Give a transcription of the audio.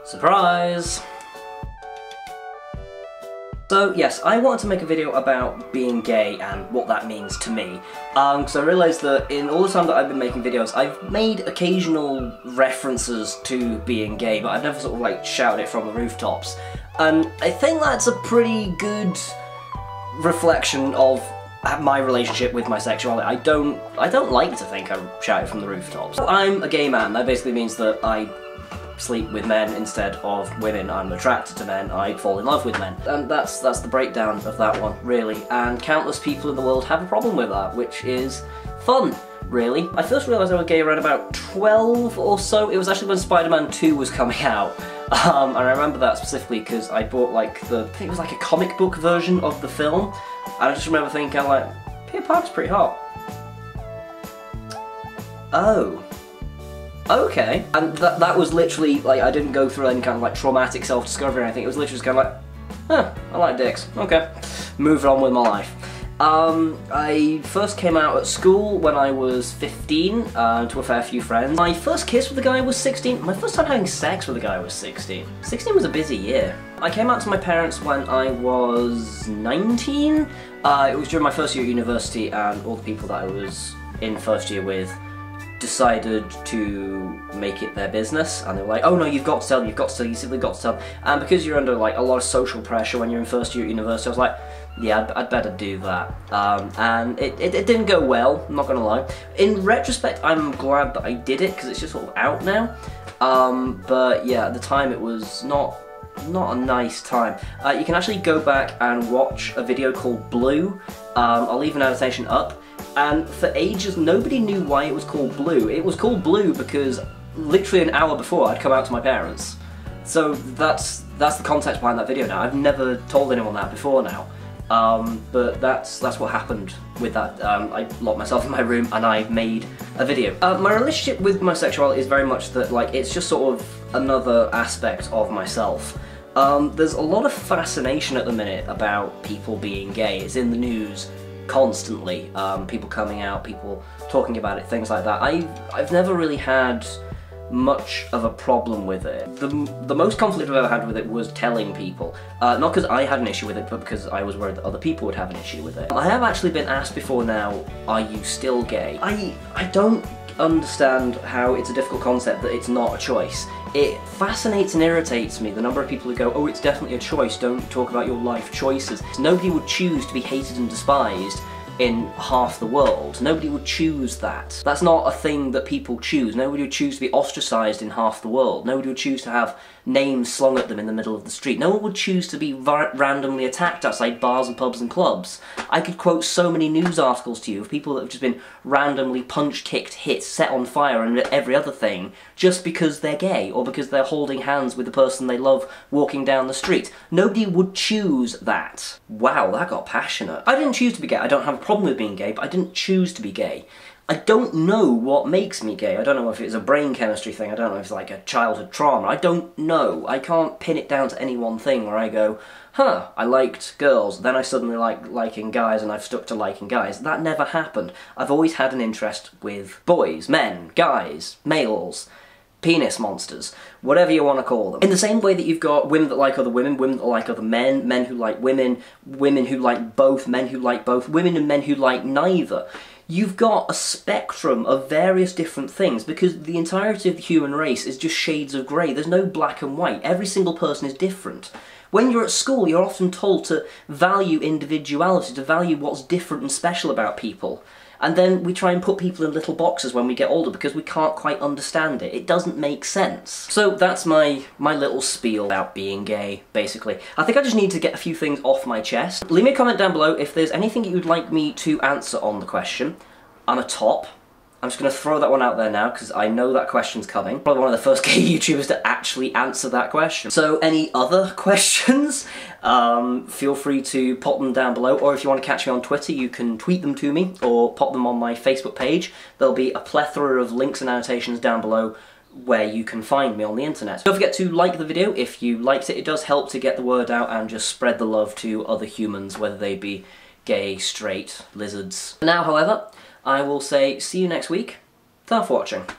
Surprise! So yes, I wanted to make a video about being gay and what that means to me, because I realised that in all the time that I've been making videos, I've made occasional references to being gay, but I've never sort of like shouted it from the rooftops, and I think that's a pretty good reflection of my relationship with my sexuality. I don't like to think I shout it from the rooftops. I'm a gay man. That basically means that I sleep with men instead of women. I'm attracted to men, I fall in love with men. And that's the breakdown of that one, really. And countless people in the world have a problem with that, which is fun, really. I first realised I was gay around about 12 or so. It was actually when Spider-Man 2 was coming out. And I remember that specifically because I bought like I think it was like a comic book version of the film. And I just remember thinking kind of like, Peter Parker's pretty hot. Oh. Okay. And that was literally, like, I didn't go through any kind of, like, traumatic self-discovery or anything. It was literally just kind of like, huh, I like dicks. Okay. Moving on with my life. I first came out at school when I was 15, to a fair few friends. My first kiss with a guy was 16. My first time having sex with a guy was 16. 16 was a busy year. I came out to my parents when I was 19. It was during my first year at university, and all the people that I was in first year with decided to make it their business, and they were like, oh no, you've got to tell, you simply got to tell. And because you're under like a lot of social pressure when you're in first year at university, I was like, yeah, I'd better do that. And it didn't go well, I'm not gonna lie. In retrospect, I'm glad that I did it, because it's just sort of out now. But yeah, at the time it was not a nice time. You can actually go back and watch a video called Blue. I'll leave an annotation up. And for ages, nobody knew why it was called Blue. It was called Blue because literally an hour before I'd come out to my parents. So that's the context behind that video now. I've never told anyone that before now. But that's what happened with that. I locked myself in my room and I made a video. My relationship with my sexuality is very much that, like, it's just sort of another aspect of myself. There's a lot of fascination at the minute about people being gay. It's in the news constantly, people coming out, people talking about it, things like that. I've never really had much of a problem with it. The most conflict I've ever had with it was telling people. Not because I had an issue with it, but because I was worried that other people would have an issue with it. I have actually been asked before now, are you still gay? I don't understand how it's a difficult concept that it's not a choice. It fascinates and irritates me, the number of people who go, oh, it's definitely a choice, don't talk about your life choices. Nobody would choose to be hated and despised in half the world. Nobody would choose that. That's not a thing that people choose. Nobody would choose to be ostracised in half the world. Nobody would choose to have names slung at them in the middle of the street. No one would choose to be randomly attacked outside bars and pubs and clubs. I could quote so many news articles to you of people that have just been randomly punched, kicked, hit, set on fire and every other thing just because they're gay or because they're holding hands with the person they love walking down the street. Nobody would choose that. Wow, that got passionate. I didn't choose to be gay. I don't have a problem with being gay, but I didn't choose to be gay. I don't know what makes me gay. I don't know if it's a brain chemistry thing. I don't know if it's like a childhood trauma. I don't know. I can't pin it down to any one thing where I go, huh, I liked girls, then I suddenly like liking guys and I've stuck to liking guys. That never happened. I've always had an interest with boys, men, guys, males, penis monsters, whatever you want to call them. In the same way that you've got women that like other women, women that like other men, men who like women, women who like both, men who like both, women and men who like neither. You've got a spectrum of various different things because the entirety of the human race is just shades of grey. There's no black and white. Every single person is different. When you're at school, you're often told to value individuality, to value what's different and special about people. And then we try and put people in little boxes when we get older because we can't quite understand it. It doesn't make sense. So that's my little spiel about being gay, basically. I think I just need to get a few things off my chest. Leave me a comment down below if there's anything you'd like me to answer on the question. I'm a top. I'm just going to throw that one out there now because I know that question's coming. Probably one of the first gay YouTubers to actually answer that question. So any other questions? Feel free to pop them down below, or if you want to catch me on Twitter, you can tweet them to me or pop them on my Facebook page. There'll be a plethora of links and annotations down below where you can find me on the internet. Don't forget to like the video if you liked it. It does help to get the word out and just spread the love to other humans, whether they be gay, straight, lizards. Now, however, I will say see you next week. Thanks for watching.